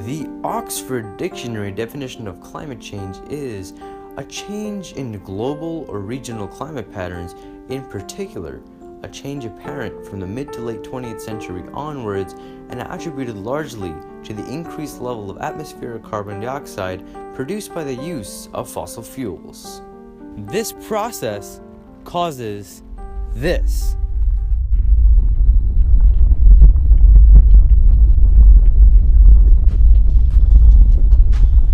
The Oxford Dictionary definition of climate change is a change in global or regional climate patterns, in particular, a change apparent from the mid to late 20th century onwards and attributed largely to the increased level of atmospheric carbon dioxide produced by the use of fossil fuels. This process causes this.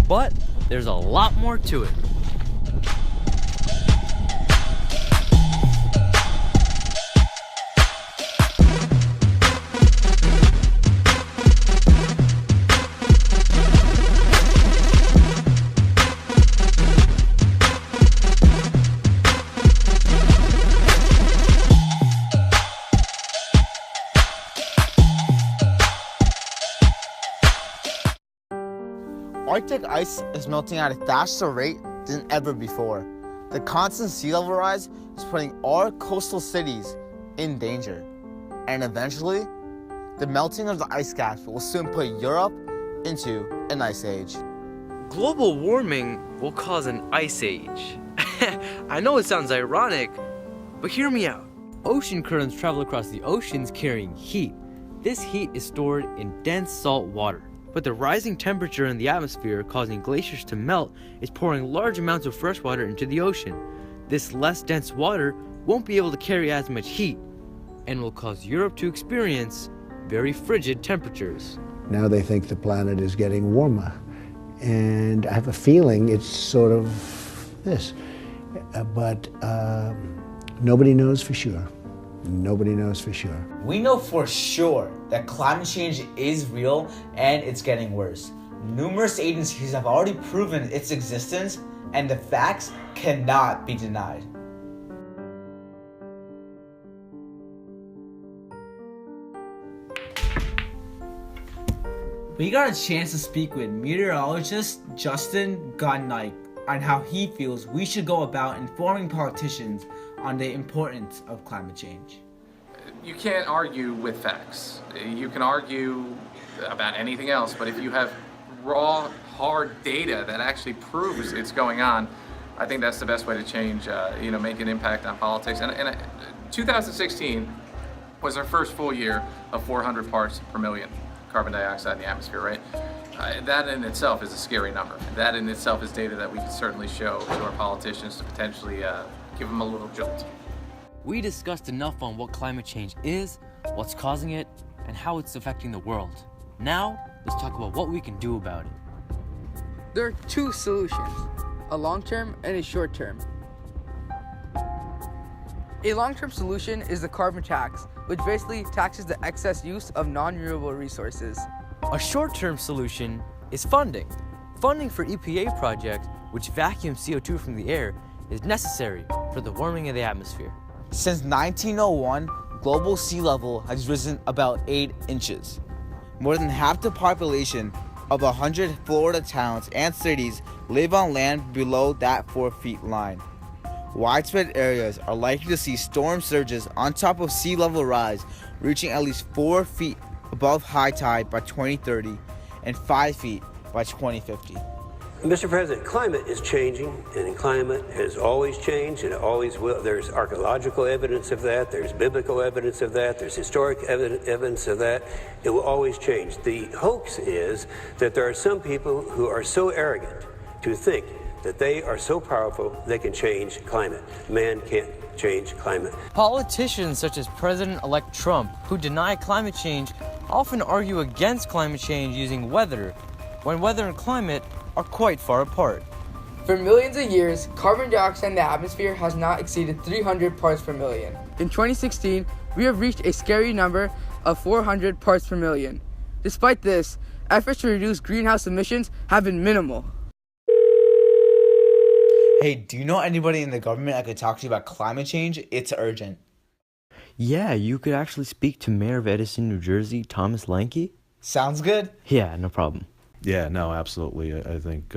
But there's a lot more to it. Arctic ice is melting at a faster rate than ever before. The constant sea level rise is putting our coastal cities in danger. And eventually, the melting of the ice caps will soon put Europe into an ice age. Global warming will cause an ice age. I know it sounds ironic, but hear me out. Ocean currents travel across the oceans carrying heat. This heat is stored in dense salt water. But the rising temperature in the atmosphere causing glaciers to melt is pouring large amounts of fresh water into the ocean. This less dense water won't be able to carry as much heat and will cause Europe to experience very frigid temperatures. Now they think the planet is getting warmer, and I have a feeling it's sort of this, but nobody knows for sure. Nobody knows for sure. We know for sure that climate change is real and it's getting worse. Numerous agencies have already proven its existence, and the facts cannot be denied. We got a chance to speak with meteorologist Justin Gunnight on how he feels we should go about informing politicians on the importance of climate change. You can't argue with facts. You can argue about anything else, but if you have raw, hard data that actually proves it's going on, I think that's the best way to change, make an impact on politics. And 2016 was our first full year of 400 parts per million carbon dioxide in the atmosphere, right? That in itself is a scary number. That in itself is data that we can certainly show to our politicians to potentially give them a little jolt. We discussed enough on what climate change is, what's causing it, and how it's affecting the world. Now, let's talk about what we can do about it. There are two solutions, a long-term and a short-term. A long-term solution is the carbon tax, which basically taxes the excess use of non-renewable resources. A short-term solution is funding. Funding for EPA projects, which vacuum CO2 from the air, is necessary for the warming of the atmosphere. Since 1901, global sea level has risen about 8 inches. More than half the population of 100 Florida towns and cities live on land below that 4 feet line. Widespread areas are likely to see storm surges on top of sea level rise, reaching at least 4 feet above high tide by 2030 and 5 feet by 2050. Mr. President, climate is changing, and climate has always changed, and it always will. There's archaeological evidence of that, there's biblical evidence of that, there's historic evidence of that. It will always change. The hoax is that there are some people who are so arrogant to think that they are so powerful they can change climate. Man can't change climate. Politicians such as President-elect Trump, who deny climate change, often argue against climate change using weather, when weather and climate are quite far apart. For millions of years, carbon dioxide in the atmosphere has not exceeded 300 parts per million. In 2016, we have reached a scary number of 400 parts per million. Despite this, efforts to reduce greenhouse emissions have been minimal. Hey, do you know anybody in the government I could talk to about climate change? It's urgent. Yeah, you could actually speak to Mayor of Edison, New Jersey, Thomas Lanke. Sounds good? Yeah, no problem. Yeah, no, absolutely. I think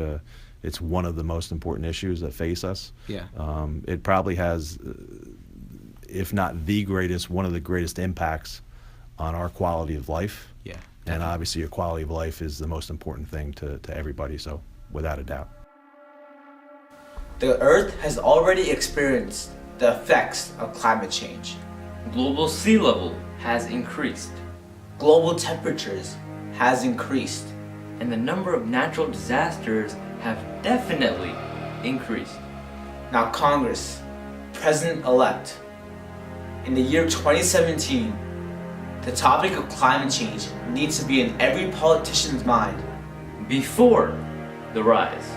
it's one of the most important issues that face us. Yeah. It probably has, if not the greatest, one of the greatest impacts on our quality of life. Yeah. And obviously, your quality of life is the most important thing to everybody, so without a doubt. The Earth has already experienced the effects of climate change. Global sea level has increased, Global temperatures has increased. and the number of natural disasters have definitely increased. Now Congress, President-elect, in the year 2017, the topic of climate change needs to be in every politician's mind. Before the rise